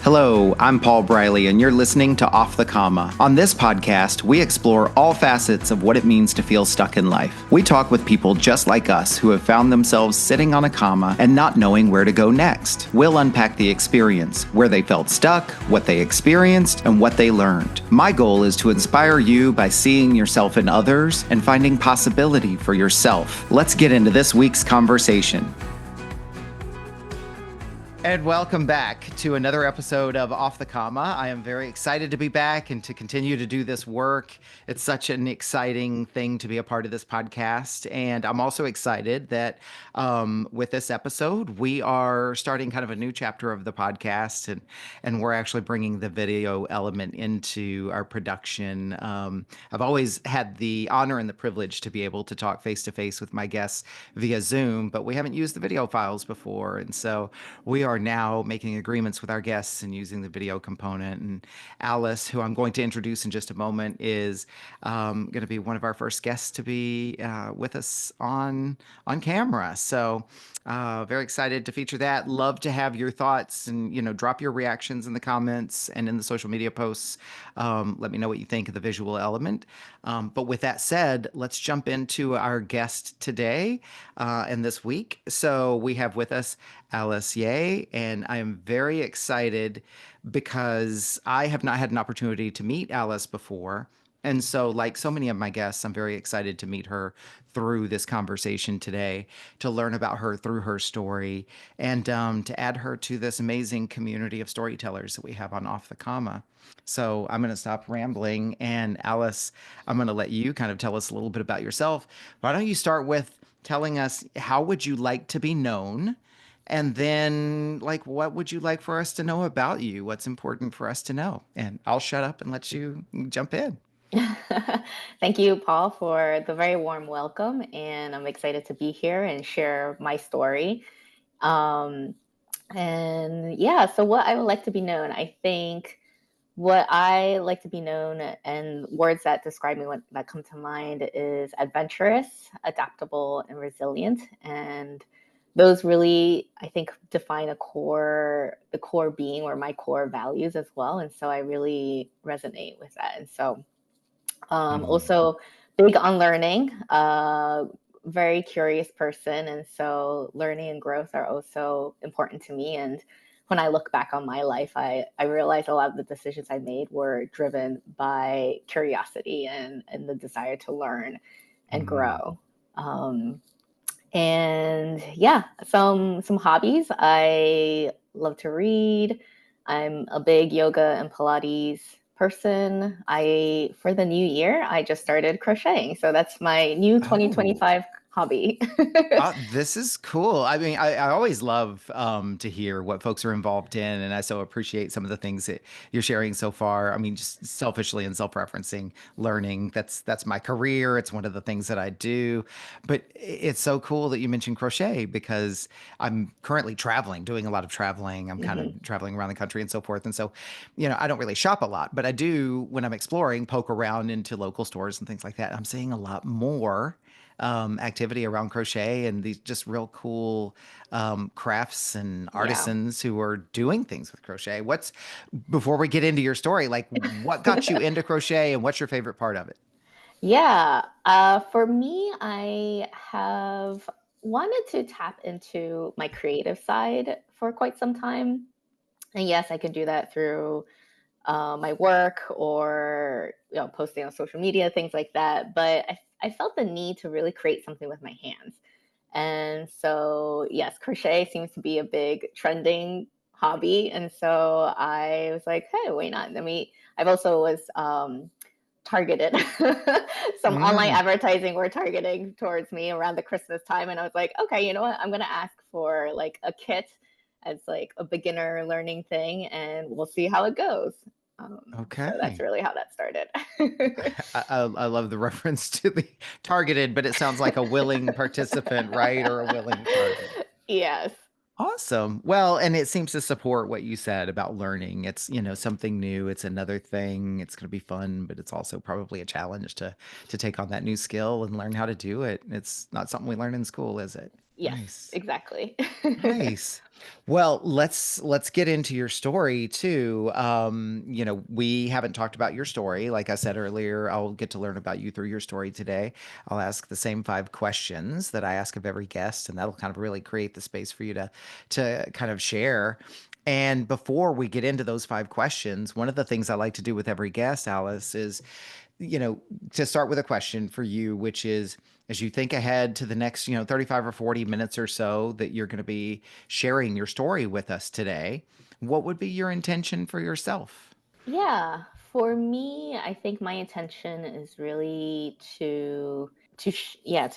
Hello, I'm Paul Briley, and you're listening to Off the Comma. On this podcast, we explore all facets of what it means to feel stuck in life. We talk with people just like us who have found themselves sitting on a comma and not knowing where to go next. We'll unpack the experience, where they felt stuck, what they experienced, and what they learned. My goal is to inspire you by seeing yourself in others and finding possibility for yourself. Let's get into this week's conversation. And welcome back to another episode of Off the Comma. I am very excited to be back and to continue to do this work. It's such an exciting thing to be a part of this podcast. And I'm also excited that with this episode, we are starting kind of a new chapter of the podcast, and we're actually bringing the video element into our production. I've always had the honor and the privilege to be able to talk face to face with my guests via Zoom, but we haven't used the video files before. And so we are now making agreements with our guests and using the video component. And Alice, who I'm going to introduce in just a moment, is going to be one of our first guests to be with us on camera. So very excited to feature that. Love to have your thoughts and, drop your reactions in the comments and in the social media posts. Let me know what you think of the visual element. But with that said, let's jump into our guest today and this week. So we have with us Alice Yeh, and I am very excited because I have not had an opportunity to meet Alice before. And so, like so many of my guests, I'm very excited to meet her through this conversation today, to learn about her through her story, and to add her to this amazing community of storytellers that we have on Off the Comma. So I'm going to stop rambling. And Alice, I'm going to let you kind of tell us a little bit about yourself. Why don't you start with telling us, how would you like to be known? And then, what would you like for us to know about you? What's important for us to know? And I'll shut up and let you jump in. Thank you, Paul, for the very warm welcome. And I'm excited to be here and share my story. Um, and yeah, so what I would like to be known, I think what I like to be known, and words that describe me that come to mind, is adventurous, adaptable, and resilient. And those really, I think, define the core being, or my core values as well. And so I really resonate with that. And so Mhm. also big on learning, very curious person. And so learning and growth are also important to me. And when I look back on my life, I realize a lot of the decisions I made were driven by curiosity and the desire to learn and Mhm. grow. Um, and yeah, some hobbies. I love to read. I'm a big yoga and Pilates person. For the new year, I just started crocheting. So that's my new Oh. 2025 hobby. This is cool. I mean, I always love to hear what folks are involved in, and I so appreciate some of the things that you're sharing so far. I mean, just selfishly and self-referencing learning. That's my career. It's one of the things that I do. But it's so cool that you mentioned crochet because I'm currently traveling, doing a lot of traveling. I'm kind of Mhm. traveling around the country and so forth. And so, I don't really shop a lot, but I do when I'm exploring, poke around into local stores and things like that. I'm seeing a lot more activity around crochet and these just real cool crafts and Yeah. artisans who are doing things with crochet. Before we get into your story, like what got you into crochet and what's your favorite part of it? Yeah. For me, I have wanted to tap into my creative side for quite some time. And yes, I could do that through my work, or posting on social media, things like that. But I felt the need to really create something with my hands. And so, yes, crochet seems to be a big trending hobby. And so I was like, hey, why not? I've also was targeted. Some online Mm, advertising were targeting towards me around the Christmas time. And I was like, okay, you know what? I'm going to ask for like a kit as like a beginner learning thing, and we'll see how it goes. So that's okay. really how that started. I love the reference to the targeted, but it sounds like a willing participant, right? Or a willing target. Yes. Awesome. Well, and it seems to support what you said about learning. It's, something new. It's another thing. It's going to be fun, but it's also probably a challenge to take on that new skill and learn how to do it. It's not something we learn in school, is it? Yes, Nice. exactly. Nice. Well, let's get into your story too. We haven't talked about your story. Like I said earlier, I'll get to learn about you through your story today. I'll ask the same 5 questions that I ask of every guest, and that'll kind of really create the space for you to kind of share. And before we get into those 5 questions, one of the things I like to do with every guest, Alice, is you know, to start with a question for you, which is as you think ahead to the next, 35 or 40 minutes or so that you're going to be sharing your story with us today, what would be your intention for yourself? Yeah, for me, I think my intention is really to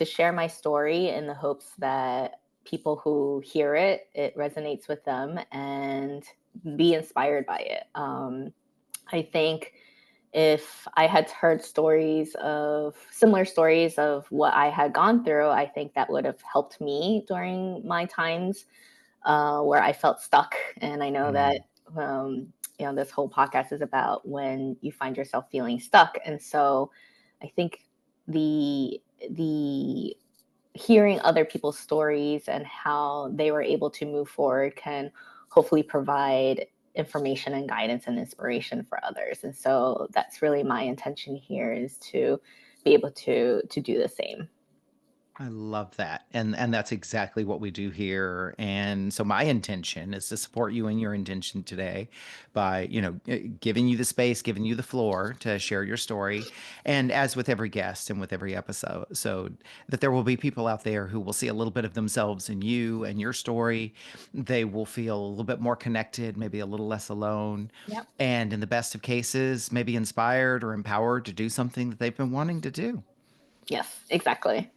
share my story in the hopes that people who hear it, it resonates with them and be inspired by it. I think if I had heard stories of similar stories of what I had gone through, I think that would have helped me during my times where I felt stuck. And I know that Mm, this whole podcast is about when you find yourself feeling stuck. And so I think the hearing other people's stories and how they were able to move forward can hopefully provide information and guidance and inspiration for others. And so that's really my intention here, is to be able to do the same. I love that. And that's exactly what we do here. And so my intention is to support you in your intention today by, giving you the space, giving you the floor to share your story. And as with every guest and with every episode, so that there will be people out there who will see a little bit of themselves in you and your story. They will feel a little bit more connected, maybe a little less alone. Yep. And in the best of cases, maybe inspired or empowered to do something that they've been wanting to do. Yes, exactly.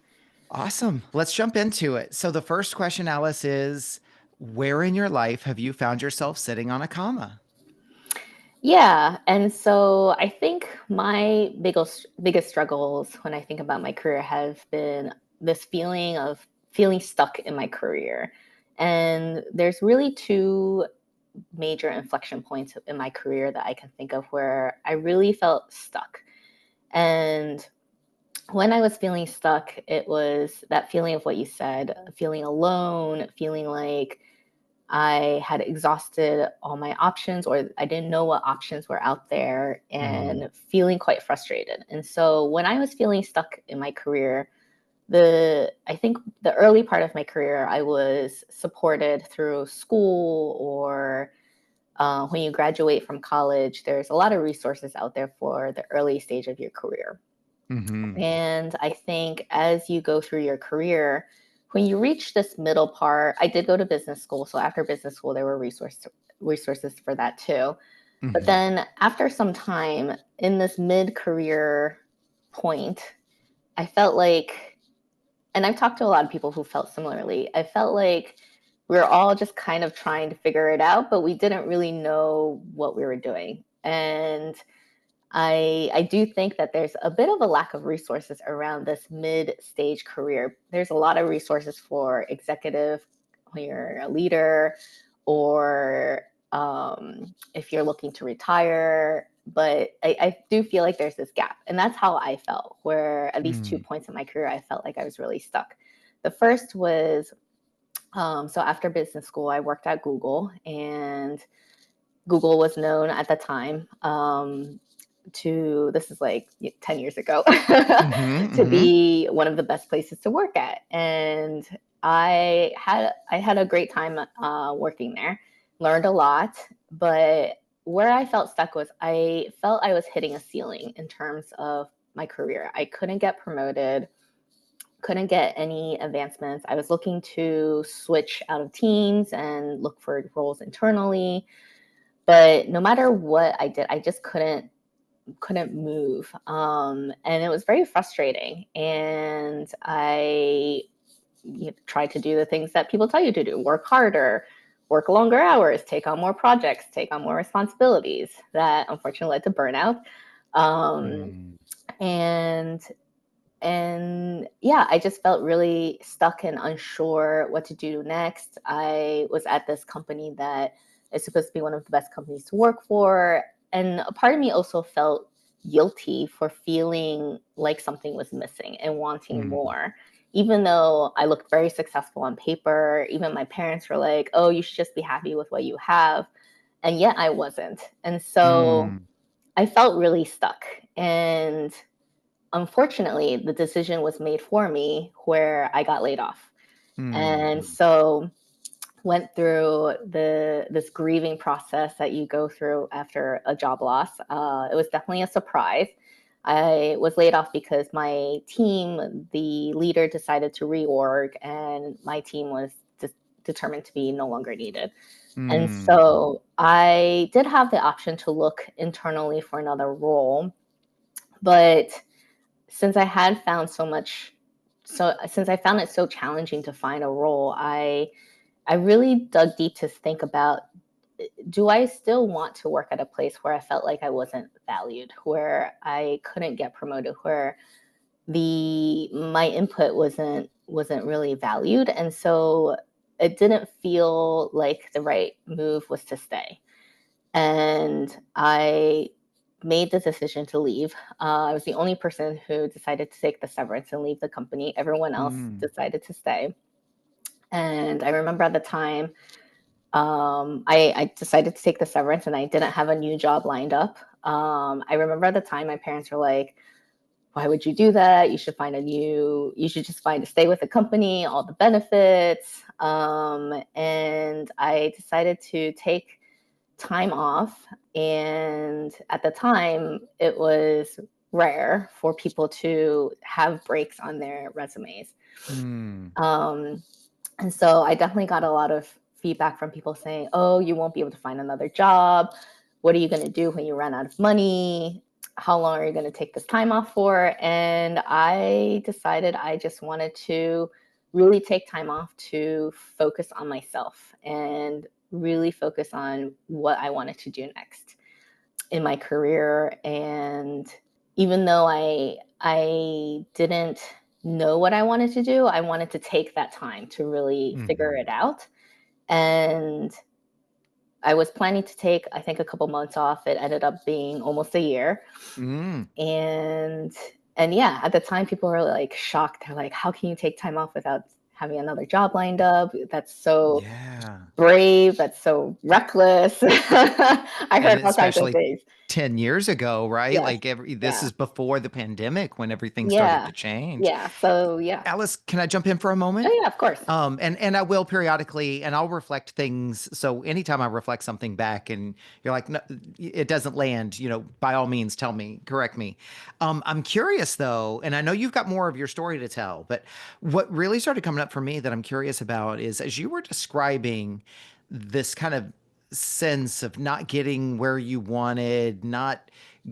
Awesome. Let's jump into it. So, the first question, Alice, is where in your life have you found yourself sitting on a comma? Yeah, and so I think my biggest struggles when I think about my career have been this feeling of feeling stuck in my career. And there's really two major inflection points in my career that I can think of where I really felt stuck. And when I was feeling stuck, it was that feeling of what you said, feeling alone, feeling like I had exhausted all my options, or I didn't know what options were out there, Mm, and feeling quite frustrated. And so when I was feeling stuck in my career, I think the early part of my career, I was supported through school, or when you graduate from college, there's a lot of resources out there for the early stage of your career. hmm And I think as you go through your career, when you reach this middle part, I did go to business school. So after business school, there were resources for that too. But hmm then after some time in this mid career point, I felt like, and I've talked to a lot of people who felt similarly, I felt like we were all just kind of trying to figure it out, but we didn't really know what we were doing. And I do think that there's a bit of a lack of resources around this mid-stage career. There's a lot of resources for executive when you're a leader, or if you're looking to retire. But I do feel like there's this gap. And that's how I felt, where at these 2 points in my career, I felt like I was really stuck. The first was so after business school, I worked at Google, and Google was known at the time this is like 10 years ago, hmm to hmm be one of the best places to work at. And I had a great time working there, learned a lot. But where I felt stuck was I felt I was hitting a ceiling in terms of my career. I couldn't get promoted, couldn't get any advancements. I was looking to switch out of teams and look for roles internally, but no matter what I did, I just couldn't move. And it was very frustrating. And tried to do the things that people tell you to do: work harder, work longer hours, take on more projects, take on more responsibilities. That unfortunately led to burnout. Um, mm, and and yeah, I just felt really stuck and unsure what to do next. I was at this company that is supposed to be one of the best companies to work for. And a part of me also felt guilty for feeling like something was missing and wanting mm, more. even though I looked very successful on paper, even my parents were like, oh, you should just be happy with what you have. And yet I wasn't. And so Mm, I felt really stuck. And unfortunately, the decision was made for me where I got laid off. And mm, so went through this grieving process that you go through after a job loss. It was definitely a surprise. I was laid off because my team, the leader, decided to reorg, and my team was determined to be no longer needed. And mm, so I did have the option to look internally for another role, but since I had found so much, so since I found it so challenging to find a role, I really dug deep to think about, do I still want to work at a place where I felt like I wasn't valued, where I couldn't get promoted, where the my input wasn't really valued, and so it didn't feel like the right move was to stay. And I made the decision to leave. I was the only person who decided to take the severance and leave the company. Everyone else mm, decided to stay. And I remember at the time, I decided to take the severance and I didn't have a new job lined up. I remember at the time my parents were like, why would you do that? You should just find to stay with the company, all the benefits. And I decided to take time off. And at the time, it was rare for people to have breaks on their resumes. mm, Um, and so I definitely got a lot of feedback from people saying, oh, you won't be able to find another job. What are you going to do when you run out of money? How long are you going to take this time off for? And I decided I just wanted to really take time off to focus on myself and really focus on what I wanted to do next in my career. And even though I didn't know what I wanted to do, I wanted to take that time to really figure mhm, it out. And I was planning to take, I think, a couple months off. It ended up being almost a year. mm. And and yeah, at the time people were like shocked. They're like, how can you take time off without having another job lined up? That's so Yeah. brave, that's so reckless. I And heard all kinds of especially things. 10 years ago, right? Yes. Like this Yeah. is before the pandemic when everything started Yeah. to change. Yeah. So yeah. Alice, can I jump in for a Oh moment? yeah, of course. And I will periodically, and I'll reflect things. So anytime I reflect something back, and you're like, no, it doesn't land, by all means, tell me, correct me. I'm curious though, and I know you've got more of your story to tell, but what really started coming up for me that I'm curious about is as you were describing this kind of sense of not getting where you wanted, not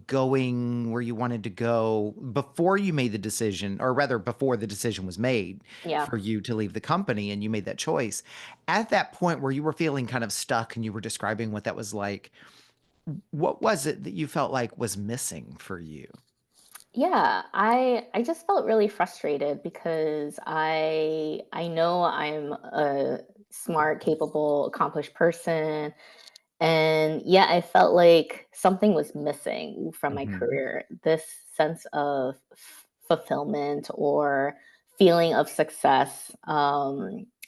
going where you wanted to go before you made the decision, or rather before the decision was made Yeah. for you to leave the company and you made that choice. At that point where you were feeling kind of stuck and you were describing what that was like, what was it that you felt like was missing for you? Yeah, I just felt really frustrated because I know I'm a smart, capable, accomplished person, and yet I felt like something was missing from my Hmm. career. This sense of fulfillment or feeling of success.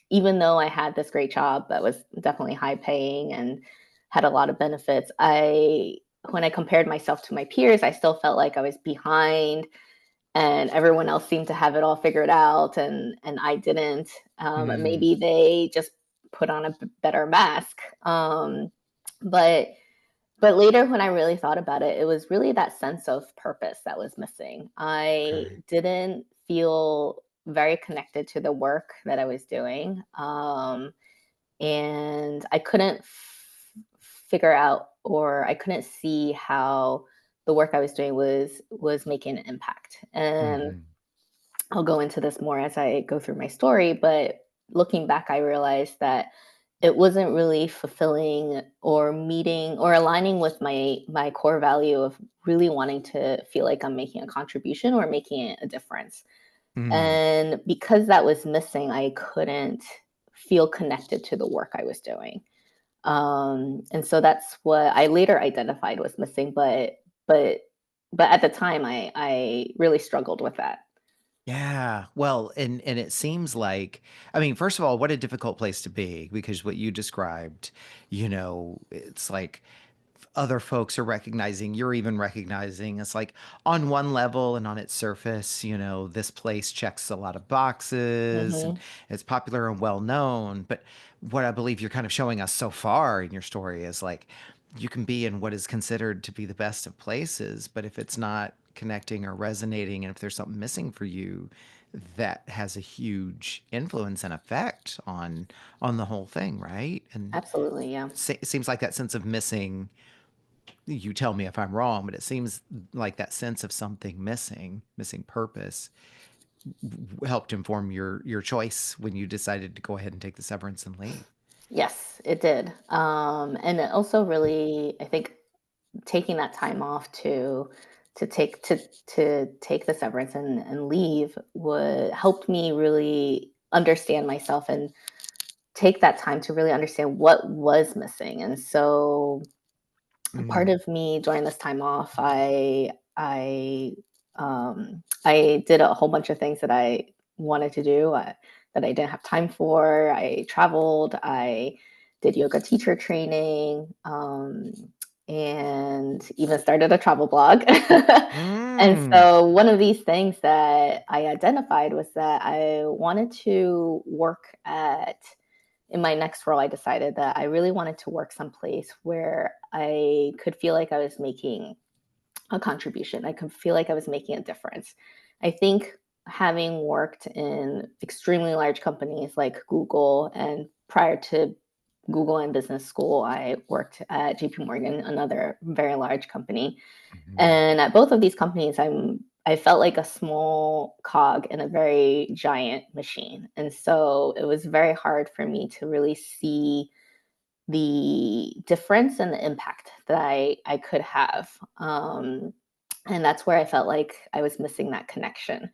Even though I had this great job that was definitely high paying and had a lot of benefits, I when I compared myself to my peers, I still felt like I was behind and everyone else seemed to have it all figured out and I didn't. Mm, Maybe they just put on a better mask. But but later when I really thought about it, it was really that sense of purpose that was missing. I okay. didn't feel very connected to the work that I was doing. And I couldn't figure out, or I couldn't see how the work I was doing was making an impact. And Hmm. I'll go into this more as I go through my story, but looking back, I realized that it wasn't really fulfilling or meeting or aligning with my core value of really wanting to feel like I'm making a contribution or making a difference. Mm, And because that was missing, I couldn't feel connected to the work I was doing. And so that's what I later identified was missing, but but at the time I really struggled with that. Yeah. Well, and it seems like, I mean, first of all, what a difficult place to be, because what you described, it's like other folks are recognizing, you're even recognizing, it's like on one level and on its surface, this place checks a lot of boxes and Hmm. it's popular and well known. But what I believe you're kind of showing us so far in your story is like you can be in what is considered to be the best of places, but if it's not connecting or resonating, and if there's something missing for you, that has a huge influence and effect on the whole thing, right? And Absolutely, yeah. it seems like that sense of missing, you tell me if I'm wrong, but it seems like that sense of something missing purpose, helped inform your choice when you decided to go ahead and take the severance and leave. Yes, it did. And it also really, I think, taking that time off to take to take the severance and leave would helped me really understand myself and take that time to really understand what was missing. And so part Mm, of me during this time off, I did a whole bunch of things that I wanted to do, that I didn't have time for. I traveled. I did yoga teacher training, and even started a travel blog. And mm, so one of these things that I identified was that I wanted to work at in my next role, I decided that I really wanted to work someplace where I could feel like I was making a contribution. I could feel like I was making a difference. I think having worked in extremely large companies like Google, and prior to Google and business school, I worked at JP Morgan, another very large company. mhm, And at both of these companies, I felt like a small cog in a very giant machine. And so it was very hard for me to really see the difference and the impact that I could have. And that's where I felt like I was missing that connection.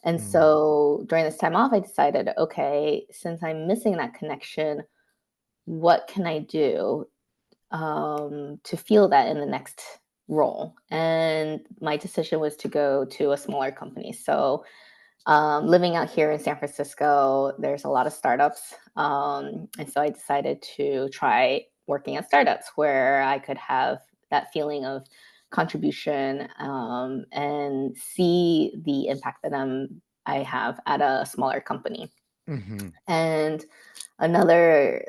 And mm, so during this time off, I decided, okay, since I'm missing that connection, what can I do to feel that in the next role? And my decision was to go to a smaller company. So, living out here in San Francisco, there's a lot of startups. And so I decided to try working at startups where I could have that feeling of contribution, and see the impact that I have at a smaller company. mhm, And another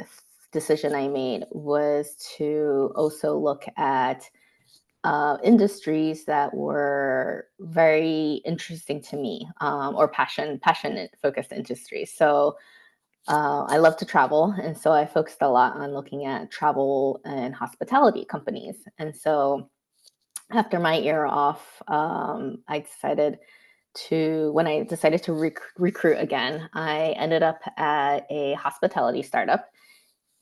decision I made was to also look at industries that were very interesting to me, or passionate focused industries. So I love to travel, and so I focused a lot on looking at travel and hospitality companies. And so after my year off, when I decided to recruit again, I ended up at a hospitality startup.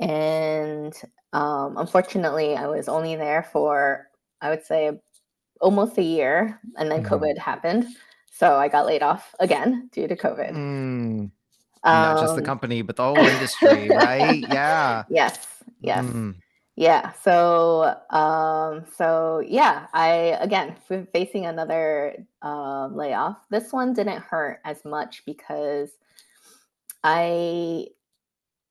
And unfortunately, I was only there for, I would say, almost a year, and then mhm, COVID happened. So I got laid off again due to COVID. mm. Not just the Um, company, but the whole industry, right? Yeah. yes, yes. Mm, Yeah. So yeah, I again facing another layoff. This one didn't hurt as much because I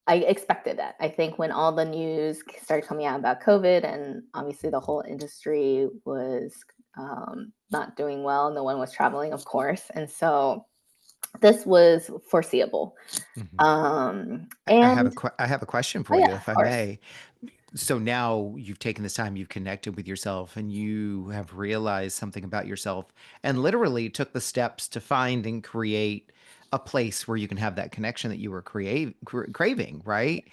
I expected that. I think when all the news started coming out about COVID, and obviously the whole industry was not doing well, no one was traveling, of course, and so this was foreseeable. mhm. And I have a question oh for you, yeah, if of I course. may. So now you've taken this time, you've connected with yourself, and you have realized something about yourself, and literally took the steps to find and create a place where you can have that connection that you were craving, right?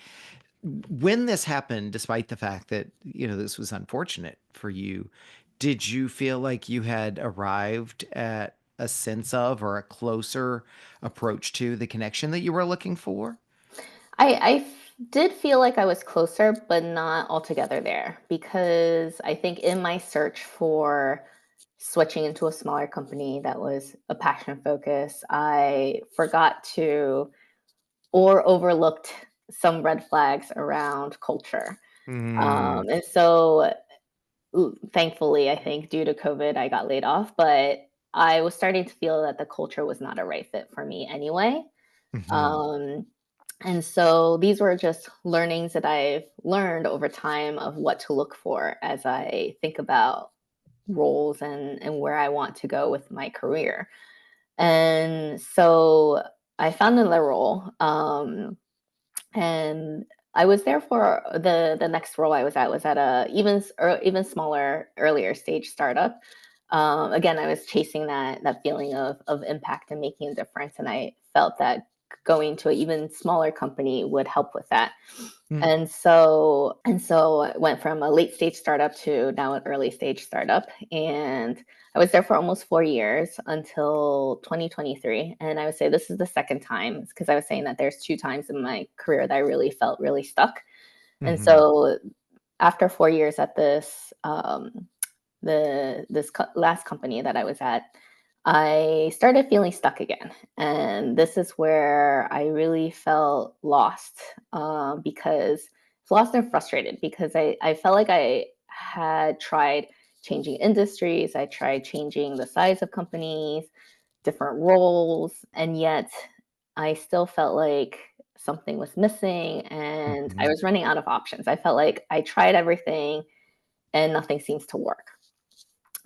When this happened, despite the fact that, this was unfortunate for you, did you feel like you had arrived at a sense of, or a closer approach to the connection that you were looking for? Did feel like I was closer, but not altogether there, because I think in my search for switching into a smaller company that was a passion focus, I forgot to or overlooked some red flags around culture. Mm, And so, thankfully, I think due to COVID, I got laid off. But I was starting to feel that the culture was not a right fit for me anyway. Mhm. Um, and so these were just learnings that I've learned over time of what to look for as I think about roles and where I want to go with my career. And so I found another role. And I was there for the next role I was at a even smaller, earlier stage startup. Again, I was chasing that feeling of impact and making a difference, and I felt that going to an even smaller company would help with that. Mm. And so I went from a late stage startup to now an early stage startup, and I was there for almost 4 years until 2023. And I would say this is the second time, because I was saying that there's two times in my career that I really felt really stuck. And Mhm. so after 4 years at this last company that I was at, I started feeling stuck again. And this is where I really felt lost, because lost and frustrated, because I felt like I had tried changing industries, I tried changing the size of companies, different roles, and yet I still felt like something was missing and I Mhm. was running out of options. I felt like I tried everything and nothing seems to work.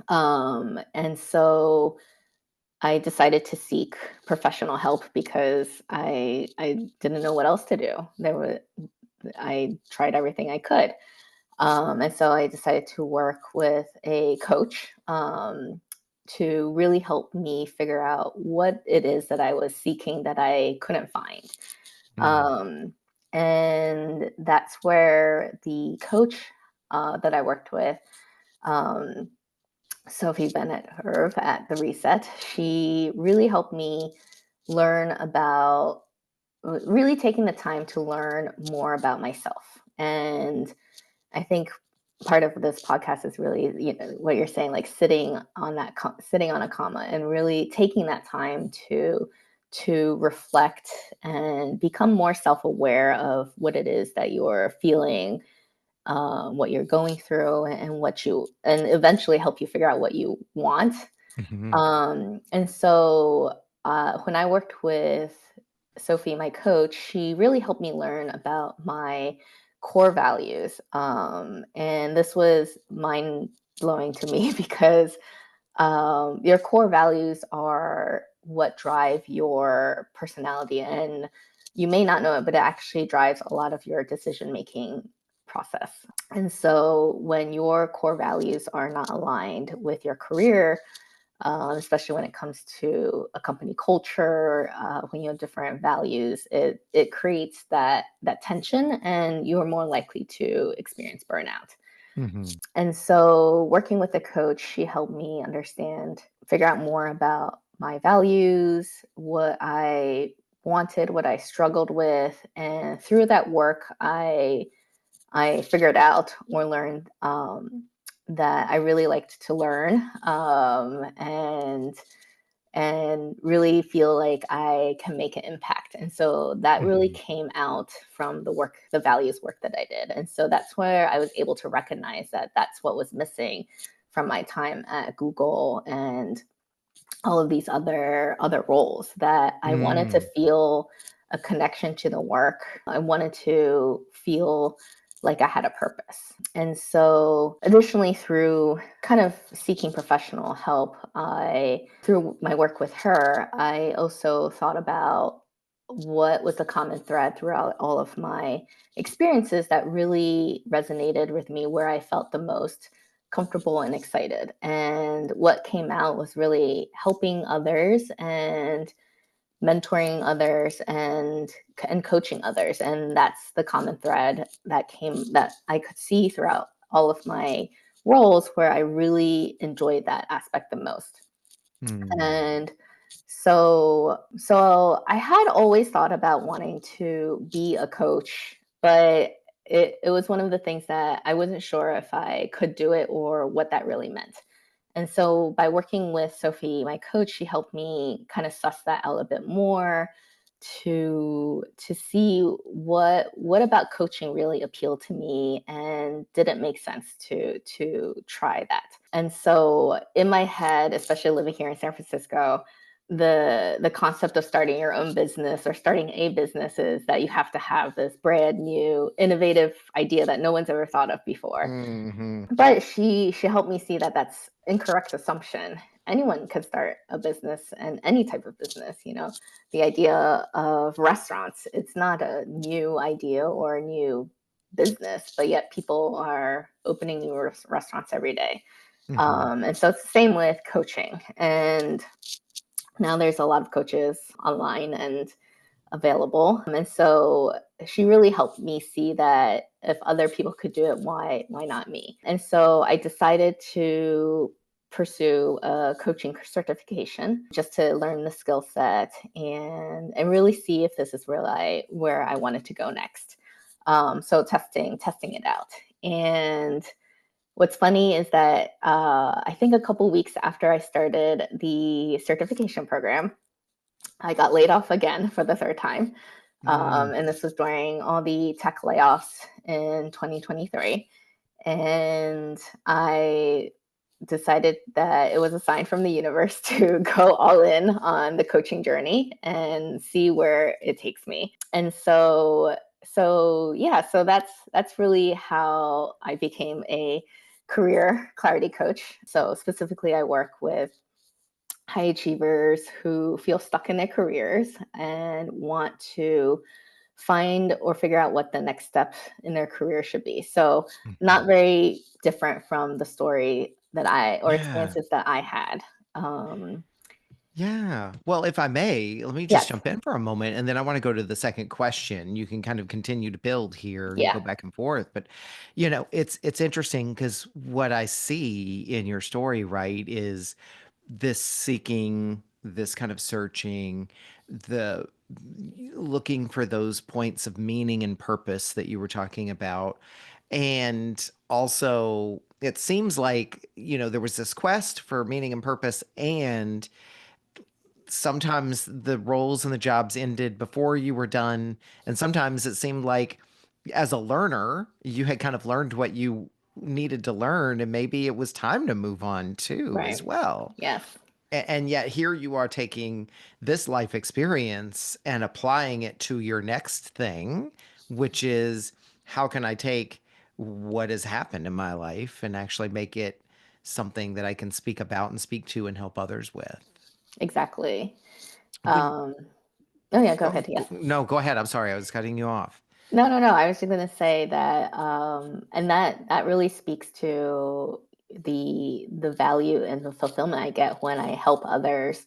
And so I decided to seek professional help because I didn't know what else to do. I tried everything I could. And so I decided to work with a coach, to really help me figure out what it is that I was seeking that I couldn't find. Mm. Um, and that's where the coach that I worked with, um, Sophie Bennett Herve at the Reset, she really helped me learn about really taking the time to learn more about myself. And I think part of this podcast is really, what you're saying, like sitting on a comma and really taking that time to reflect and become more self-aware of what it is that you're feeling, what you're going through, and eventually help you figure out what you want. Mhm. And so when I worked with Sophie, my coach, she really helped me learn about my core values. And this was mind blowing to me because your core values are what drive your personality. And you may not know it, but it actually drives a lot of your decision making process. And so when your core values are not aligned with your career, especially when it comes to a company culture, when you have different values, it creates that tension, and you are more likely to experience burnout. Mhm. And so, working with a coach, she helped me figure out more about my values, what I wanted, what I struggled with, and through that work, I figured out or learned, that I really liked to learn, and really feel like I can make an impact. And so that really Mhm. came out from the values work that I did. And so that's where I was able to recognize that that's what was missing from my time at Google and all of these other roles, that I wanted to Mm. feel a connection to the work. I wanted to feel like I had a purpose. And so additionally, through kind of seeking professional help, I through my work with her, I also thought about what was the common thread throughout all of my experiences that really resonated with me, where I felt the most comfortable and excited. And what came out was really helping others and mentoring others and coaching others. And that's the common thread that I could see throughout all of my roles, where I really enjoyed that aspect the most. Mm. And so I had always thought about wanting to be a coach, but it was one of the things that I wasn't sure if I could do it or what that really meant. And so by working with Sophie, my coach, she helped me kind of suss that out a bit more, to see what about coaching really appealed to me and didn't make sense to try that. And so in my head, especially living here in San Francisco, the concept of starting your own business or starting a business is that you have to have this brand new innovative idea that no one's ever thought of before. Hmm. But she helped me see that that's incorrect assumption. Anyone could start a business, and any type of business, the idea of restaurants, it's not a new idea or a new business, but yet people are opening new restaurants every day. Hmm. And so it's the same with coaching. And now there's a lot of coaches online and available. And so she really helped me see that if other people could do it, why not me? And so I decided to pursue a coaching certification just to learn the skill set and really see if this is really where I wanted to go next. So testing it out. And what's funny is that I think a couple weeks after I started the certification program, I got laid off again for the third time. Mm. And this was during all the tech layoffs in 2023. And I decided that it was a sign from the universe to go all in on the coaching journey and see where it takes me. And so yeah, so that's really how I became a career clarity coach. So specifically I work with high achievers who feel stuck in their careers and want to find or figure out what the next step in their career should be. So, not Mhm. very different from the story that I or Yeah. experiences that I had. Um, Yeah. Well, if I may, let me just yes, jump in for a moment and then I want to go to the second question. You can kind of continue to build here and yeah, go back and forth. But it's interesting because what I see in your story, right, is this seeking, this kind of searching, the looking for those points of meaning and purpose that you were talking about. And also, it seems like, there was this quest for meaning and purpose, and sometimes the roles and the jobs ended before you were done. And sometimes it seemed like as a learner, you had kind of learned what you needed to learn, and maybe it was time to move on too, as right. well. Yes, And yet here you are taking this life experience and applying it to your next thing, which is how can I take what has happened in my life and actually make it something that I can speak about and speak to and help others with. exactly. When Um, oh yeah, go Oh, ahead. Yes. no, go ahead. I'm sorry. I was cutting you off. No, no, no. I was just going to say that, and that really speaks to the value and the fulfillment I get when I help others,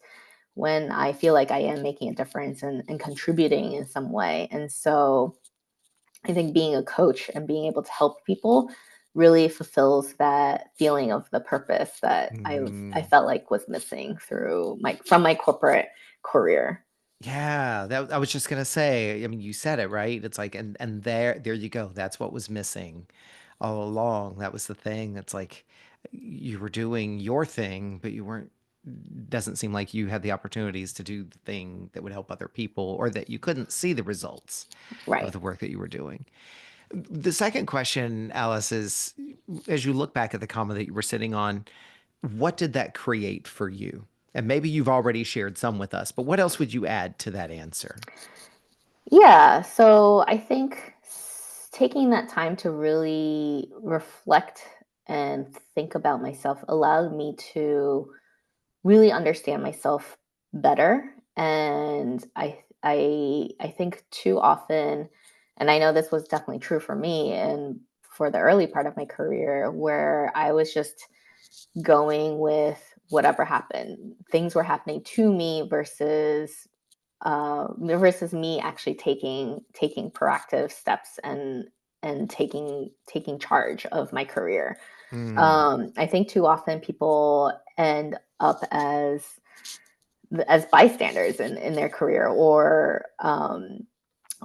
when I feel like I am making a difference and contributing in some way. And so I think being a coach and being able to help people really fulfills that feeling of the purpose that I Mm. felt like was missing through my corporate career. Yeah, that I was just gonna say, I mean, you said it, right? It's like, and there you go. That's what was missing all along. That was the thing. It's like you were doing your thing, but you weren't, doesn't seem like you had the opportunities to do the thing that would help other people, or that you couldn't see the results of Right. the work that you were doing. The second question, Alice, is as you look back at the comma that you were sitting on, what did that create for you? And maybe you've already shared some with us, but what else would you add to that answer? Yeah, so I think taking that time to really reflect and think about myself allowed me to really understand myself better. And I think too often, and I know this was definitely true for me and for the early part of my career, where I was just going with whatever happened. Things were happening to me versus me actually taking proactive steps and taking charge of my career. Mm. I think too often people end up as bystanders in their career, or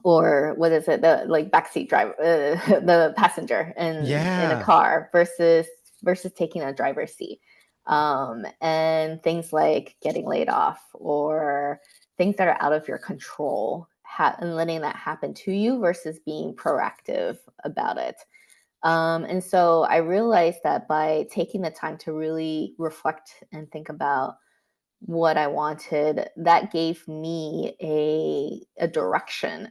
what is it, the like backseat driver, the passenger in a Yeah. car versus taking a driver's seat. And things like getting laid off or things that are out of your control and letting that happen to you versus being proactive about it. And so I realized that by taking the time to really reflect and think about what I wanted, that gave me a direction.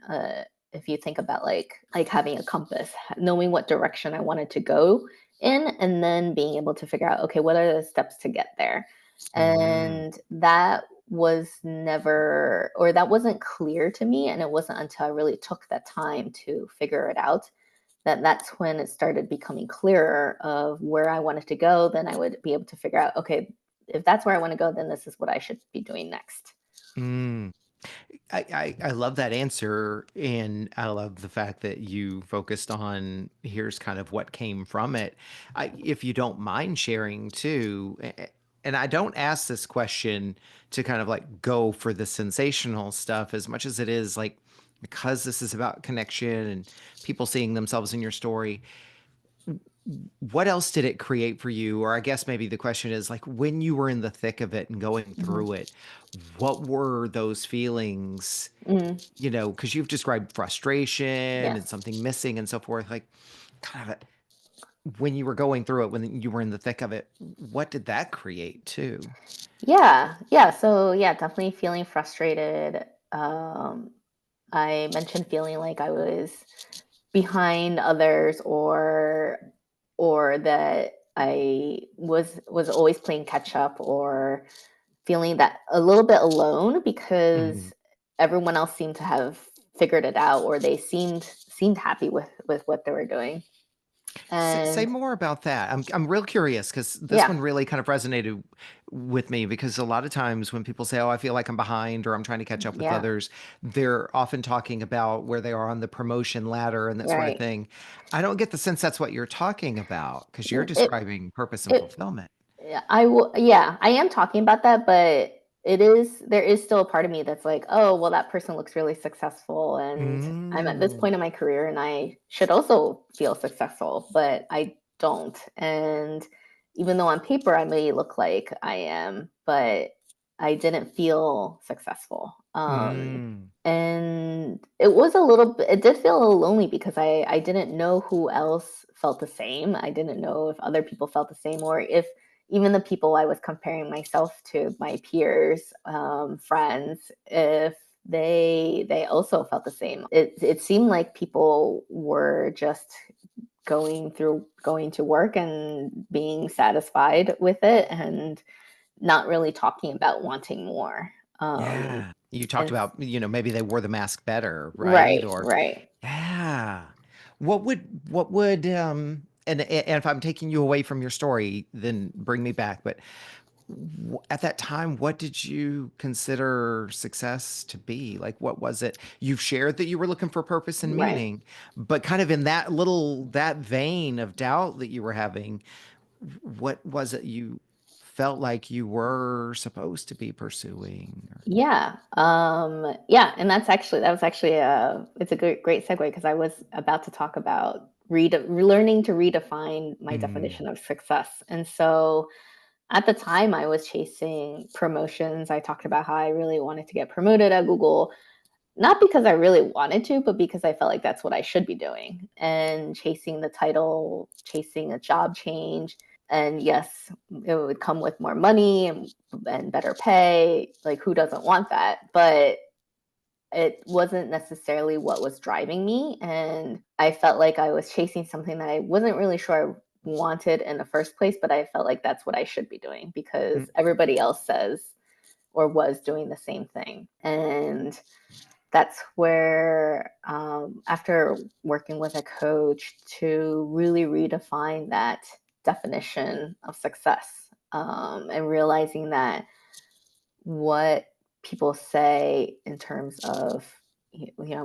If you think about like having a compass, knowing what direction I wanted to go in, and then being able to figure out, okay, what are the steps to get there? Mm, And that was never, or that wasn't clear to me, and it wasn't until I really took that time to figure it out that that's when it started becoming clearer of where I wanted to go. Then I would be able to figure out, okay, if that's where I want to go, then this is what I should be doing next. mm. I love that answer, and I love the fact that you focused on here's kind of what came from it. If you don't mind sharing too, and I don't ask this question to kind of like go for the sensational stuff as much as it is like because this is about connection and people seeing themselves in your story. What else did it create for you? Or I guess maybe the question is like when you were in the thick of it and going Mhm. through it, what were those feelings? Mhm. You know, because you've described frustration and Yes. something missing and so forth. Like, kind of when you were going through it, when you were in the thick of it, what did that create too? Yeah. Yeah. So yeah, definitely feeling frustrated. I mentioned feeling like I was behind others, or that I was always playing catch up, or feeling that a little bit alone Mhm. because everyone else seemed to have figured it out, or they seemed happy with what they were doing. Say And more about that. I'm real curious because this yeah, one really kind of resonated with me because a lot of times when people say, "Oh, I feel like I'm behind," or "I'm trying to catch up with yeah, others," they're often talking about where they are on the promotion ladder and that sort of right. thing. I don't get the sense that's what you're talking about because you're It describing purpose and it fulfillment. Yeah, I will. Yeah, I am talking about that, but there is still a part of me that's like, oh, well, that person looks really successful, and I'm at this Mm. point in my career, and I should also feel successful, but I don't. And even though on paper I may look like I am, but I didn't feel successful. Mm. And it was a little bit, it did feel a little lonely because I didn't know who else felt the same. I didn't know if other people felt the same, or if even the people I was comparing myself to, my peers, friends, if they also felt the same. It seemed like people were just going to work and being satisfied with it, and not really talking about wanting more. Yeah. You talked And about, maybe they wore the mask better, right? right, Or right, yeah. And if I'm taking you away from your story, then bring me back. But at that time, what did you consider success to be? Like, what was it? You've shared that you were looking for purpose and right. meaning, but kind of in that vein of doubt that you were having, what was it you felt like you were supposed to be pursuing? Yeah. Yeah, and that was actually it's a great segue, because I was about to talk about learning to redefine my Mm, definition of success. And so at the time I was chasing promotions. I talked about how I really wanted to get promoted at Google, not because I really wanted to, but because I felt like that's what I should be doing, and chasing the title, chasing a job change. And yes, it would come with more money and better pay. Like, who doesn't want that? But it wasn't necessarily what was driving me. And I felt like I was chasing something that I wasn't really sure I wanted in the first place, but I felt like that's what I should be doing mm, because everybody else says or was doing the same thing. And that's where, after working with a coach to really redefine that definition of success, and realizing that what people say in terms of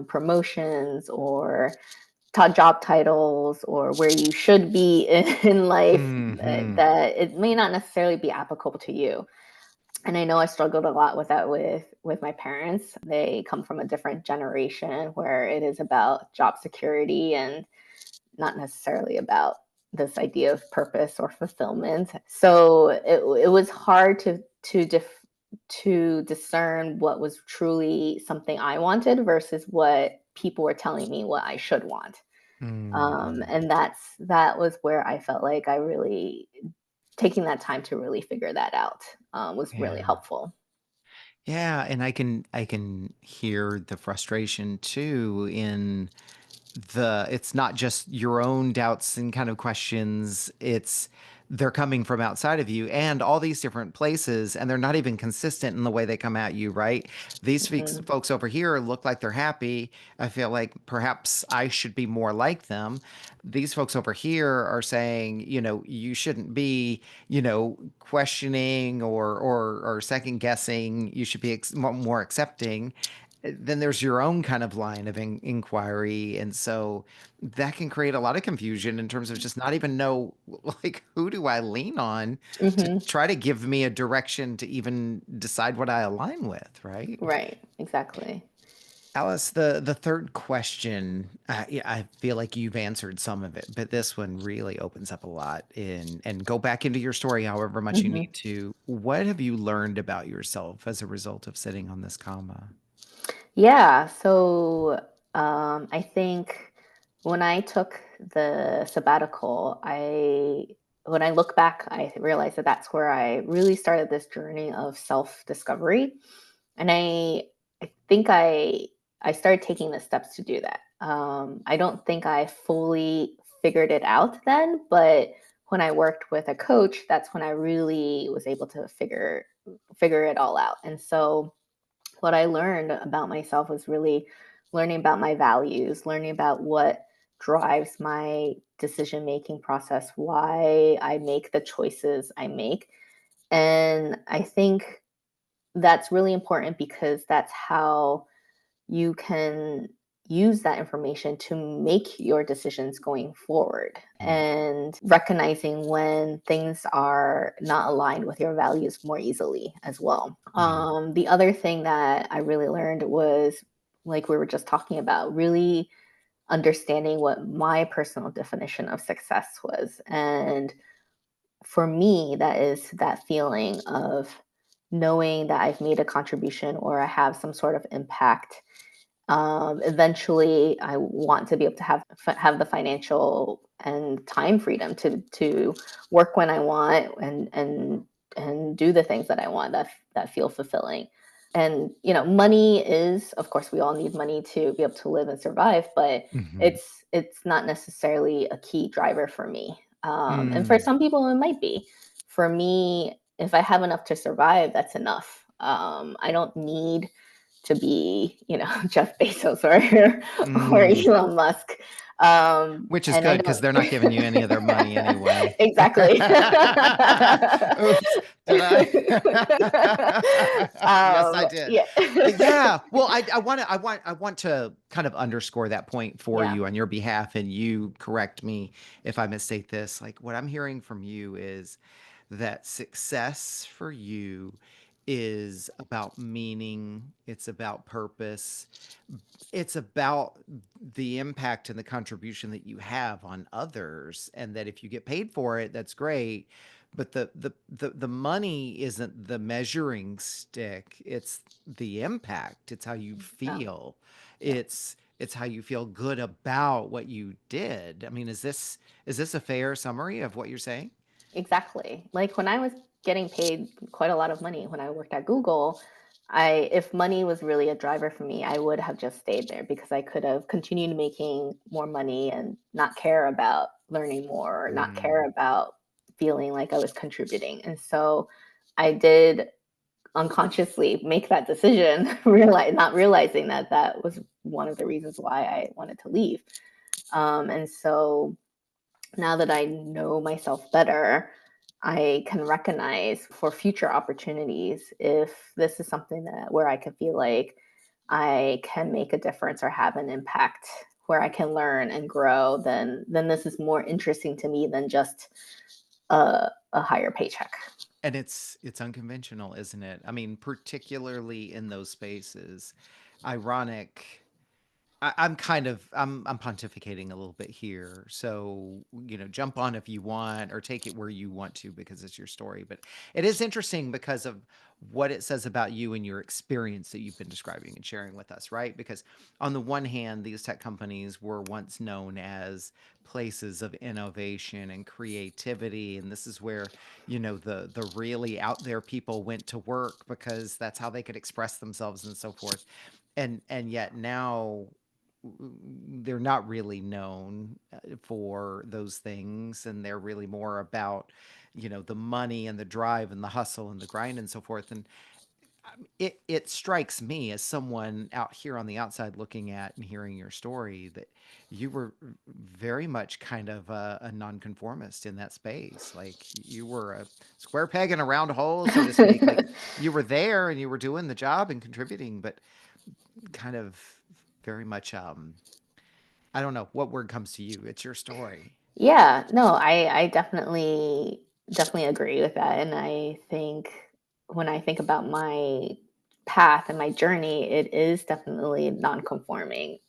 promotions, or job titles, or where you should be in life, mhm. that it may not necessarily be applicable to you. And I know I struggled a lot with that with my parents. They come from a different generation where it is about job security and not necessarily about this idea of purpose or fulfillment. So it was hard to discern what was truly something I wanted versus what people were telling me what I should want. Mm, And that was where I felt like I really taking that time to really figure that out was really yeah. helpful. Yeah, and I can hear the frustration too in it's not just your own doubts and kind of questions, it's they're coming from outside of you and all these different places, and they're not even consistent in the way they come at you, right? These Hmm. folks over here look like they're happy. I feel like perhaps I should be more like them. These folks over here are saying, you shouldn't be, questioning or second guessing. You should be more accepting. Then there's your own kind of line of inquiry, and so that can create a lot of confusion in terms of just not even know, like, who do I lean on to Hmm. try to give me a direction to even decide what I align with, right? Right, exactly. Alice, the third question, yeah, I feel like you've answered some of it, but this one really opens up a lot. And go back into your story however much you Hmm. need to. What have you learned about yourself as a result of sitting on this comma? Yeah, so I think when I took the sabbatical, when I look back, I realized that that's where I really started this journey of self discovery, and I think I started taking the steps to do that. I don't think I fully figured it out then, but when I worked with a coach, that's when I really was able to figure it all out, and so what I learned about myself was really learning about my values, learning about what drives my decision making process, why I make the choices I make. And I think that's really important because that's how you can use that information to make your decisions going forward Mm, and recognizing when things are not aligned with your values more easily as well. yeah. The other thing that I really learned was, like we were just talking about, really understanding what my personal definition of success was. And for me, that is that feeling of knowing that I've made a contribution or I have some sort of impact. Eventually, I want to be able to have the financial and time freedom to work when I want and do the things that I want that feel fulfilling. And money is, of course, we all need money to be able to live and survive, but Hmm. it's not necessarily a key driver for me. And for Mm. some people, it might be. For me, if I have enough to survive, that's enough. I don't need to be, Jeff Bezos or Mm. Elon Musk. Which is And I good because don't they're not giving you any of their money anyway. exactly. Oops, did I? Yes, I did. Yeah. But yeah, well, I want to kind of underscore that point for Yeah. you on your behalf, and you correct me if I mistake this. Like, what I'm hearing from you is that success for you is about meaning, it's about purpose, it's about the impact and the contribution that you have on others, and that if you get paid for it, that's great, but the money isn't the measuring stick, it's the impact, it's how you Oh, feel, yeah. it's how you feel good about what you did. I mean, is this a fair summary of what you're saying? Exactly. Like when I was getting paid quite a lot of money when I worked at Google, I if money was really a driver for me, I would have just stayed there because I could have continued making more money and not care about learning more or not care Mm. about feeling like I was contributing. And so I did unconsciously make that decision, realize not realizing that that was one of the reasons why I wanted to leave. And so now that I know myself better, I can recognize for future opportunities if this is something that where I can feel like I can make a difference or have an impact where I can learn and grow, then this is more interesting to me than just a higher paycheck. And it's unconventional, isn't it? I mean, particularly in those spaces. Ironic I'm pontificating a little bit here. So, jump on if you want or take it where you want to because it's your story. But it is interesting because of what it says about you and your experience that you've been describing and sharing with us, right? Because on the one hand, these tech companies were once known as places of innovation and creativity, and this is where, the really out there people went to work because that's how they could express themselves and so forth. And yet now they're not really known for those things, and they're really more about the money and the drive and the hustle and the grind and so forth. And it strikes me as someone out here on the outside looking at and hearing your story that you were very much kind of a nonconformist in that space. Like you were a square peg in a round hole, so to speak. Like you were there and you were doing the job and contributing, but kind of very much I don't know what word comes to you. It's your story. Yeah, no, I definitely agree with that, and I think when I think about my path and my journey, it is definitely non-conforming.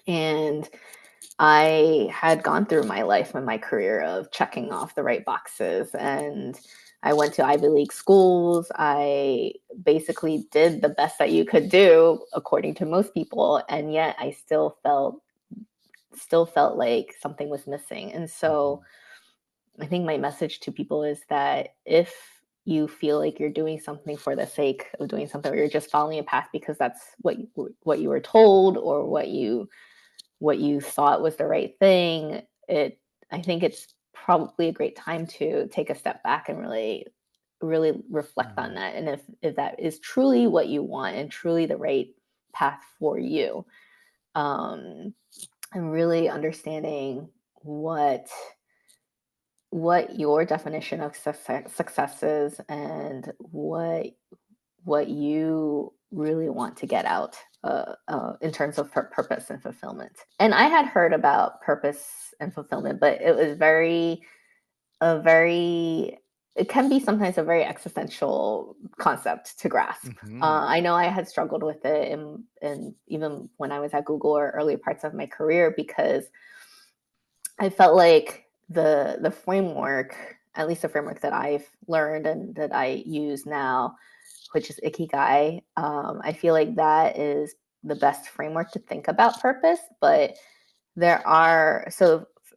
And I had gone through my life and my career of checking off the right boxes, and I went to Ivy League schools. I basically did the best that you could do according to most people, and yet I still felt like something was missing. And so Mhm. I think my message to people is that if you feel like you're doing something for the sake of doing something, or you're just following a path because that's what you were told, or what you thought was the right thing, I think it's probably a great time to take a step back and really reflect on Mm. that. And if that is truly what you want and truly the right path for you, um, and really understanding what your definition of success is, and what you really want to get out, in terms of purpose and fulfillment. And I had heard about purpose and fulfillment, but it was a very it can be sometimes a very existential concept to grasp. Mhm. I know I had struggled with it, and even when I was at Google or early parts of my career, because I felt like the framework, at least the framework that I've learned and that I use now, which is Ikigai, I feel like that is the best framework to think about purpose. But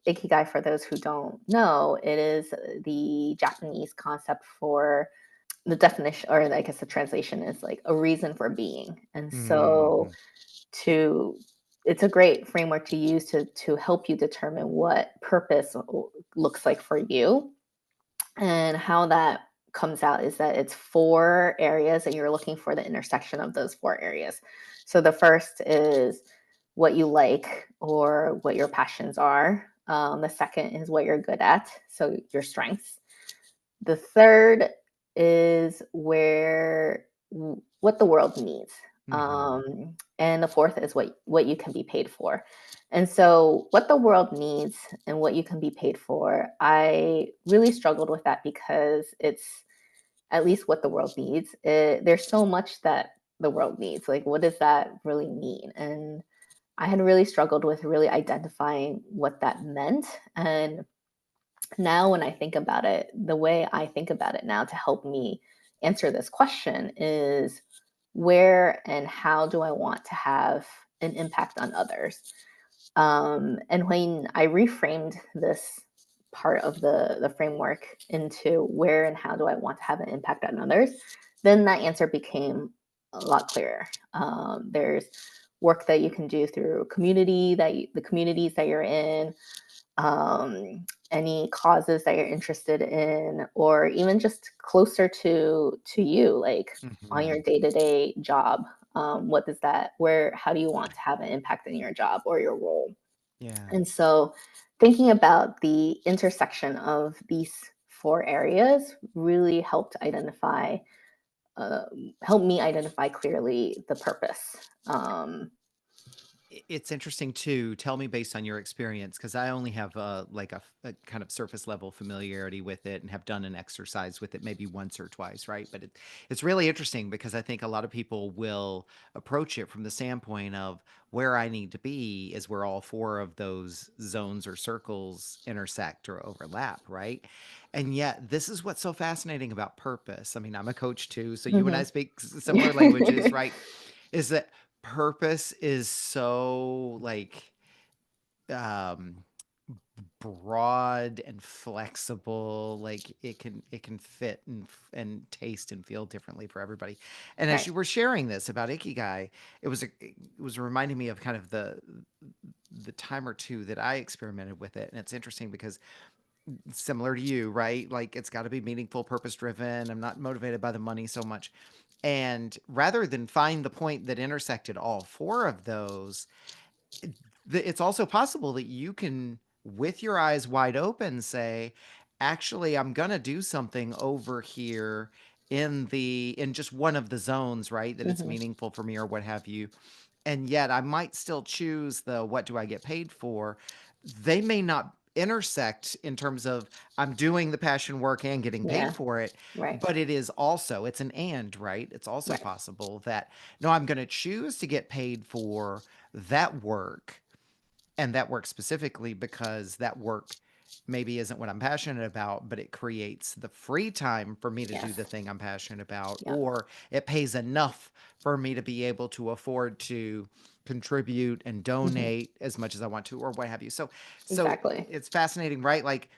Ikigai, for those who don't know, it is the Japanese concept for the definition, or I guess the translation is like a reason for being. And so Mhm. to it's a great framework to use to help you determine what purpose looks like for you. And how that comes out is that it's four areas, and you're looking for the intersection of those four areas. So the first is what you like, or what your passions are. The second is what you're good at, so your strengths. The third is what the world needs. Mhm. And the fourth is what you can be paid for. And so, what the world needs and what you can be paid for, I really struggled with that, because it's at least what the world needs. There's so much that the world needs. Like, what does that really mean? And I had really struggled with really identifying what that meant. And now when I think about it, the way I think about it now to help me answer this question is, where and how do I want to have an impact on others? And when I reframed this part of the framework into where and how do I want to have an impact on others, then that answer became a lot clearer. There's work that you can do through the communities that you're in, any causes that you're interested in, or even just closer to you, like on your Mhm. day-to-day job. What does that where How do you want to have an impact in your job or your role? Yeah. And so thinking about the intersection of these four areas really helped me identify clearly the purpose. It's interesting too. Tell me based on your experience, because I only have like a kind of surface level familiarity with it and have done an exercise with it maybe once or twice, right? But it's really interesting because I think a lot of people will approach it from the standpoint of where I need to be is where all four of those zones or circles intersect or overlap, right? And yet, this is what's so fascinating about purpose. I mean, I'm a coach too, so you and I Mhm. speak similar languages, right? Is that purpose is so like um broad and flexible, like it can fit and taste and feel differently for everybody. And as Right. you were sharing this about ikigai, it was reminding me of kind of the time or two that I experimented with it. And it's interesting because similar to you, right? Like it's got to be meaningful, purpose driven. I'm not motivated by the money so much. And rather than find the point that intersected all four of those, it's also possible that you can, with your eyes wide open, say, actually, I'm going to do something over here in just one of the zones, right? That it's Mhm. meaningful for me or what have you. And yet I might still choose the what do I get paid for. They may not intersect in terms of I'm doing the passion work and getting paid Yeah. for it, Right. but it's an and, right? It's also Right. possible that no, I'm going to choose to get paid for that work, and that work specifically because that work maybe isn't what I'm passionate about, but it creates the free time for me to do the Yes. thing I'm passionate about, Yeah. or it pays enough for me to be able to afford to contribute and Mhm. donate as much as I want to, or what have you. So Exactly. it's fascinating, right? Like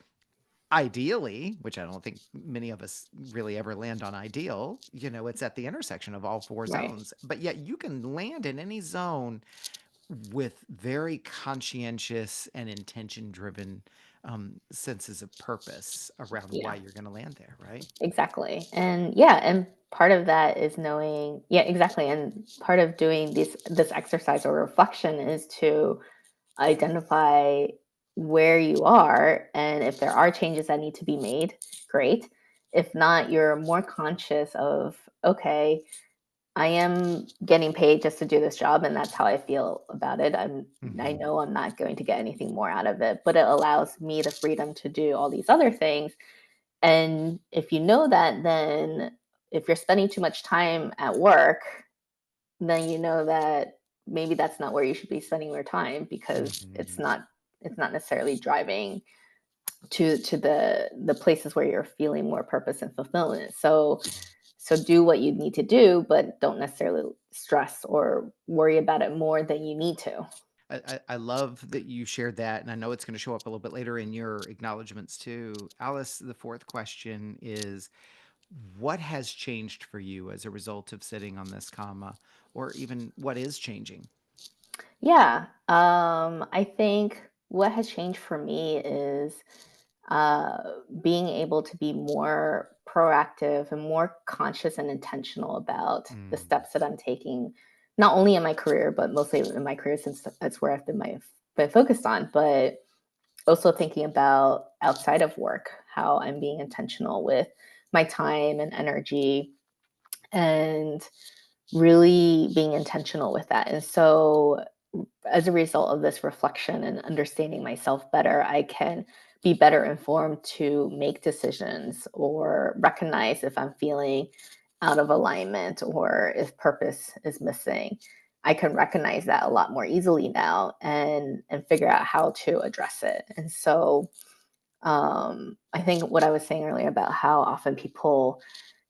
ideally, which I don't think many of us really ever land on ideal, it's at the intersection of all four Right. zones. But yet you can land in any zone with very conscientious and intention driven senses of purpose around why Yeah. you're going to land there, right? Exactly. And yeah, and part of that is knowing, yeah, exactly. And part of doing this exercise or reflection is to identify where you are, and if there are changes that need to be made, great. If not, you're more conscious of, okay, I am getting paid just to do this job, and that's how I feel about it. I Hmm. know I'm not going to get anything more out of it, but it allows me the freedom to do all these other things. And if you know that, then if you're spending too much time at work, then you know that maybe that's not where you should be spending your time, because Hmm. it's not necessarily driving to the places where you're feeling more purpose and fulfillment. So do what you need to do, but don't necessarily stress or worry about it more than you need to. I love that you shared that, and I know it's going to show up a little bit later in your acknowledgments too. Alice, the fourth question is what has changed for you as a result of sitting on this comma, or even what is changing? Yeah. I think what has changed for me is uh, being able to be more proactive and more conscious and intentional about the Mm, steps that I'm taking, not only in my career, but mostly in my career, since that's where I've been focused on, but also thinking about outside of work, how I'm being intentional with my time and energy, and really being intentional with that. And so as a result of this reflection and understanding myself better, I can be better informed to make decisions or recognize if I'm feeling out of alignment or if purpose is missing. I can recognize that a lot more easily now, and figure out how to address it. And so I think what I was saying earlier about how often people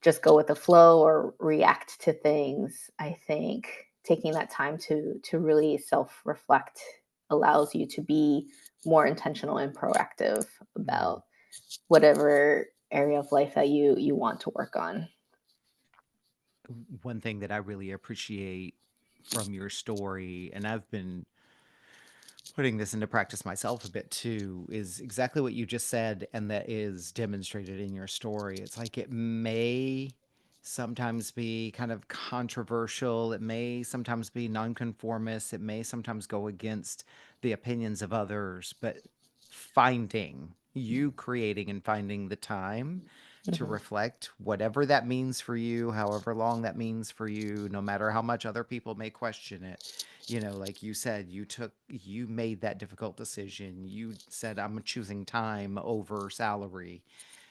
just go with the flow or react to things, I think taking that time to really self-reflect allows you to be more intentional and proactive mm. about whatever area of life that you want to work on. One thing that I really appreciate from your story, and I've been putting this into practice myself a bit too, is exactly what you just said, and that is demonstrated in your story. It's like it may sometimes be kind of controversial, it may sometimes be nonconformist, it may sometimes go against the opinions of others, but finding you creating and finding the time to Mhm. reflect whatever that means for you, however long that means for you, no matter how much other people may question it. Like you said, you made that difficult decision. You said, I'm choosing time over salary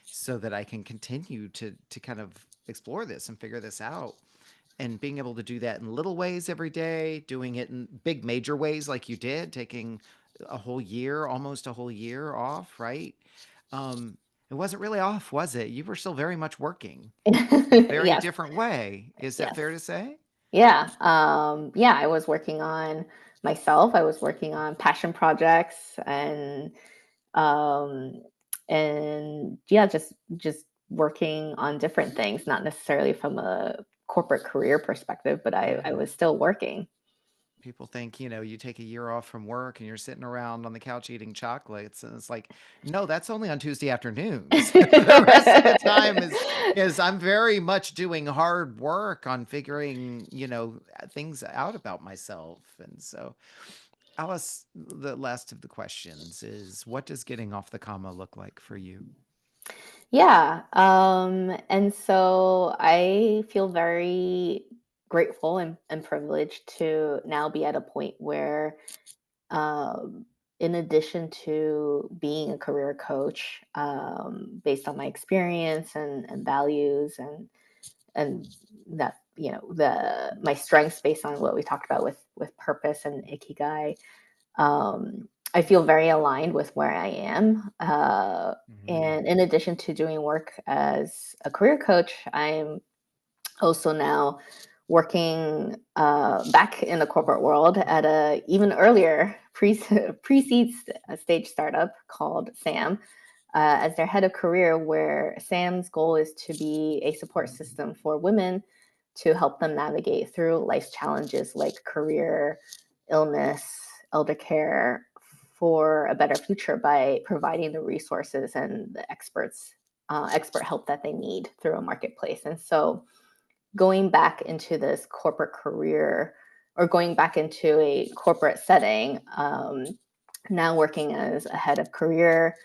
so that I can continue to kind of explore this and figure this out. And being able to do that in little ways every day, doing it in big major ways like you did, taking a whole year, almost a whole year off, right? Um, it wasn't really off, was it? You were still very much working, very Yes, different way. Is that yes. fair to say? Yeah. Yeah, I was working on myself. I was working on passion projects um and yeah, just working on different things, not necessarily from a corporate career perspective, but I Yeah. was still working. People think, you take a year off from work and you're sitting around on the couch eating chocolates. And it's like, no, that's only on Tuesday afternoons. The rest of the time is I'm very much doing hard work on figuring, things out about myself. And so, Alice, the last of the questions is, what does getting off the comma look like for you? Yeah. And so I feel very grateful and privileged to now be at a point where, um, in addition to being a career coach, based on my experience and values and that the my strengths based on what we talked about with purpose and ikigai, I feel very aligned with where I am. Mm-hmm. And in addition to doing work as a career coach, I'm also now working back in the corporate world at a even earlier pre-seed stage startup called Sam, as their head of career, where Sam's goal is to be a support system for women to help them navigate through life's challenges like career, illness, elder care, for a better future by providing the resources and the expert help that they need through a marketplace. And so going back into this corporate career or going back into a corporate setting, now working as a head of career,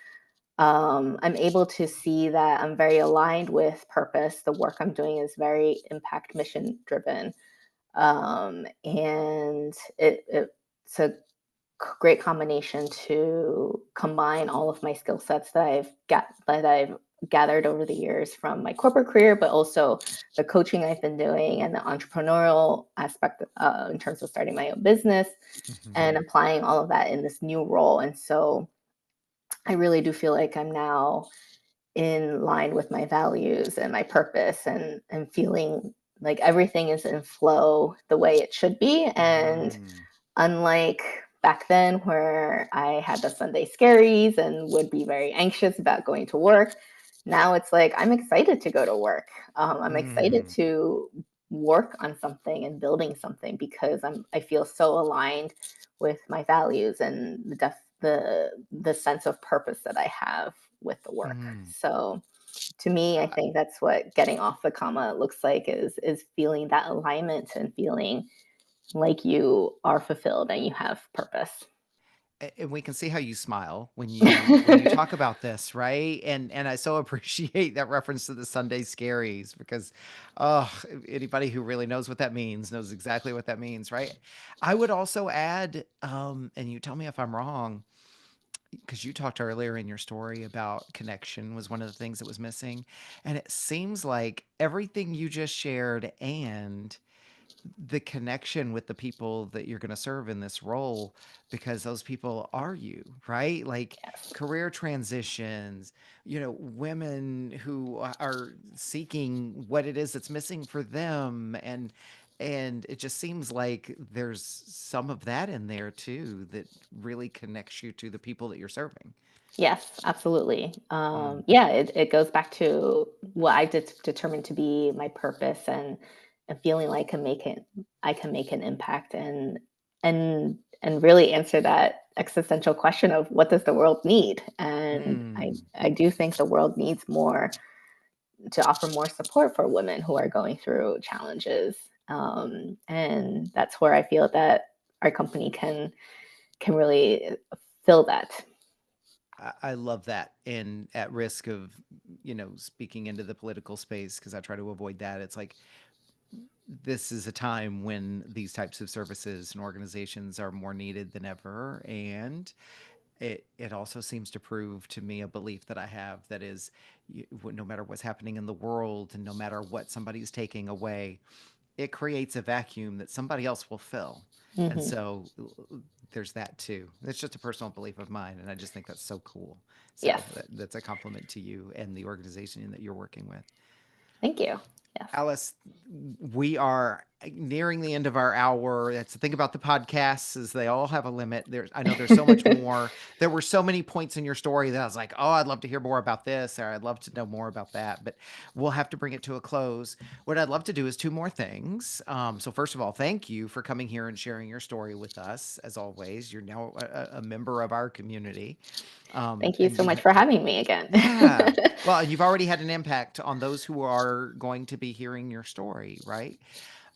I'm able to see that I'm very aligned with purpose. The work I'm doing is very impact mission driven. And it's a great combination to combine all of my skill sets that I've gathered over the years from my corporate career, but also the coaching I've been doing and the entrepreneurial aspect, in terms of starting my own business and Mm-hmm. applying all of that in this new role. And so I really do feel like I'm now in line with my values and my purpose and feeling like everything is in flow the way it should be. And Mm-hmm. unlike back then where I had the Sunday scaries and would be very anxious about going to work, now it's like I'm excited to go to work. I'm excited Mm-hmm. to work on something and building something because I feel so aligned with my values and the sense of purpose that I have with the work. Mm-hmm. So to me, I think that's what getting off the comma looks like is feeling that alignment and feeling like you are fulfilled and you have purpose. And we can see how you smile when you talk about this, right? And I so appreciate that reference to the Sunday scaries because oh, anybody who really knows what that means knows exactly what that means, right? I would also add, and you tell me if I'm wrong, because you talked earlier in your story about connection was one of the things that was missing. And it seems like everything you just shared and the connection with the people that you're going to serve in this role, because those people are you, right? Like Yes. career transitions, women who are seeking what it is that's missing for them, and it just seems like there's some of that in there too that really connects you to the people that you're serving. Yes, absolutely. Mm, Yeah, it goes back to what I did determined to be my purpose and feeling like I can make an impact and really answer that existential question of what does the world need? And mm. I do think the world needs more to offer more support for women who are going through challenges. And that's where I feel that our company can really fill that. I love that. And at risk of, speaking into the political space because I try to avoid that. It's like this is a time when these types of services and organizations are more needed than ever, and it also seems to prove to me a belief that I have, that is, no matter what's happening in the world and no matter what somebody's taking away, it creates a vacuum that somebody else will fill. And Hmm. so there's that too. It's just a personal belief of mine, and I just think that's so cool. Yes. So that's a compliment to you and the organization that you're working with. Thank you. Yes. Alice, we are nearing the end of our hour. That's the thing about the podcasts, is they all have a limit. I know there's so much more. There were so many points in your story that I was like, oh, I'd love to hear more about this, or I'd love to know more about that. But we'll have to bring it to a close. What I'd love to do is two more things. So first of all, thank you for coming here and sharing your story with us. As always, you're now a member of our community, Thank you and so you've much for having me again. yeah. Well, you've already had an impact on those who are going to be hearing your story, right?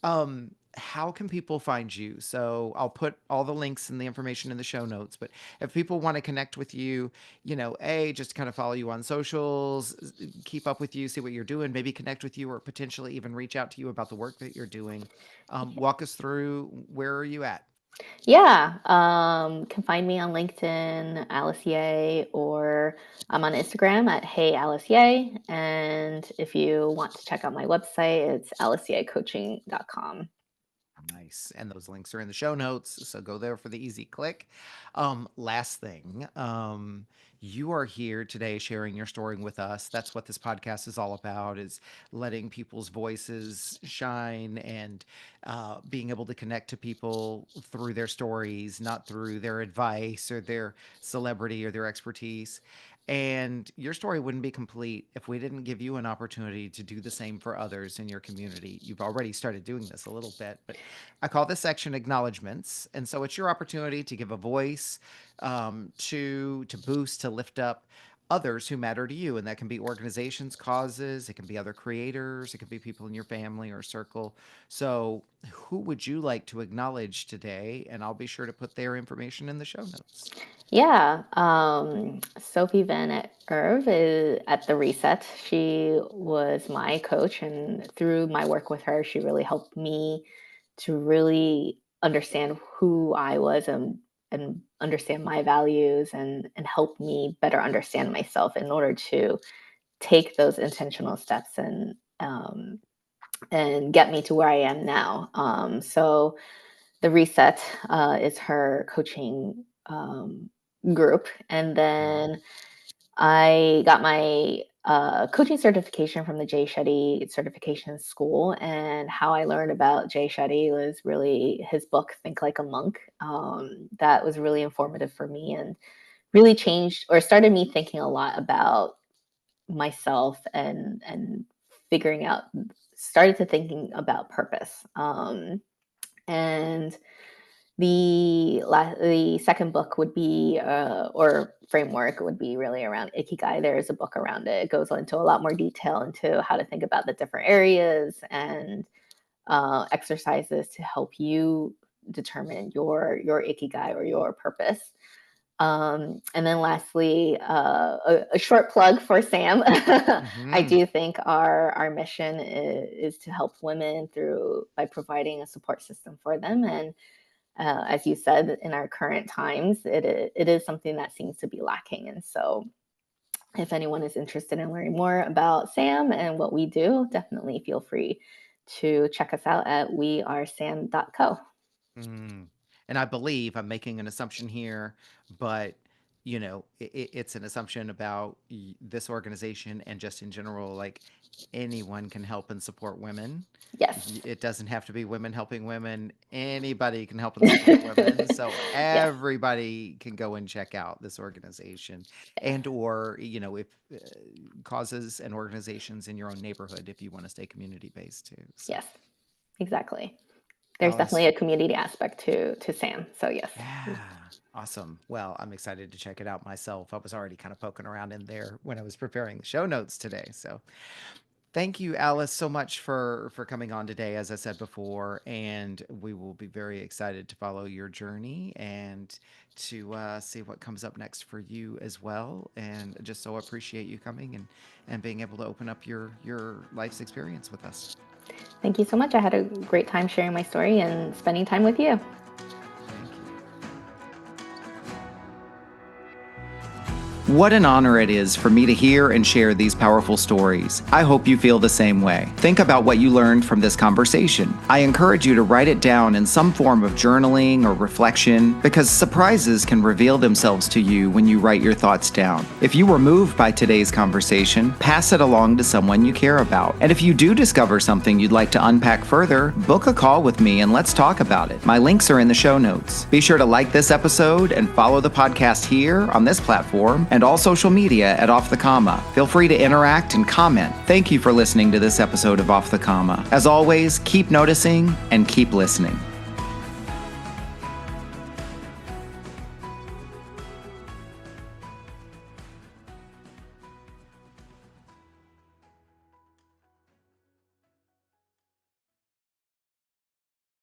How can people find you? So I'll put all the links and the information in the show notes, but if people want to connect with you, just kind of follow you on socials, keep up with you, see what you're doing, maybe connect with you or potentially even reach out to you about the work that you're doing. Walk us through, where are you at? Yeah, can find me on LinkedIn, Alice Yeh, or I'm on Instagram at Hey Alice Yeh. And if you want to check out my website, it's aliceyehcoaching.com. Nice. And those links are in the show notes. So go there for the easy click. Last thing, you are here today sharing your story with us. That's what this podcast is all about, is letting people's voices shine and being able to connect to people through their stories, not through their advice or their celebrity or their expertise. And your story wouldn't be complete if we didn't give you an opportunity to do the same for others in your community. You've already started doing this a little bit, but I call this section acknowledgments. And so it's your opportunity to give a voice, to boost, to lift up others who matter to you. And that can be organizations, causes, it can be other creators, it can be people in your family or circle. So who would you like to acknowledge today? And I'll be sure to put their information in the show notes. Yeah, Sophie Van Erve is at the Reset. She was my coach, and through my work with her, she really helped me to really understand who I was and understand my values and help me better understand myself in order to take those intentional steps and get me to where I am now. So the Reset is her coaching group. And Mhm. then I got my coaching certification from the Jay Shetty Certification School. And how I learned about Jay Shetty was really his book, Think Like a Monk. That was really informative for me and really changed or started me thinking a lot about myself and figuring out, started to thinking about purpose. And the second book would be, or framework would be really around Ikigai. There is a book around it. It goes into a lot more detail into how to think about the different areas and exercises to help you determine your Ikigai or your purpose. And then lastly, a short plug for Sam. I Mhm. do think our mission is to help women through by providing a support system for them. And as you said, in our current times, it is something that seems to be lacking. And so, if anyone is interested in learning more about Sam and what we do, definitely feel free to check us out at wearesam.co. Mm. And I believe I'm making an assumption here, but it's an assumption about this organization and just in general, like anyone can help and support women. Yes. It doesn't have to be women helping women. Anybody can help and support women. So Yes. everybody can go and check out this organization, Yes. and or if causes and organizations in your own neighborhood, if you want to stay community based too. So Yes. Exactly. There's definitely Alice, a community aspect to Sam. So yes. yeah. Awesome. Well, I'm excited to check it out myself. I was already kind of poking around in there when I was preparing the show notes today. So Thank you, Alice, so much for coming on today, as I said before, and we will be very excited to follow your journey and to see what comes up next for you as well. And just so appreciate you coming and being able to open up your life's experience with us. Thank you so much. I had a great time sharing my story and spending time with you. Thank you. What an honor it is for me to hear and share these powerful stories. I hope you feel the same way. Think about what you learned from this conversation. I encourage you to write it down in some form of journaling or reflection, because surprises can reveal themselves to you when you write your thoughts down. If you were moved by today's conversation, pass it along to someone you care about. And if you do discover something you'd like to unpack further, book a call with me and let's talk about it. My links are in the show notes. Be sure to like this episode and follow the podcast here on this platform and all social media at Off the Comma. Feel free to interact and comment. Thank you for listening to this episode of Off the Comma. As always, keep noticing and keep listening.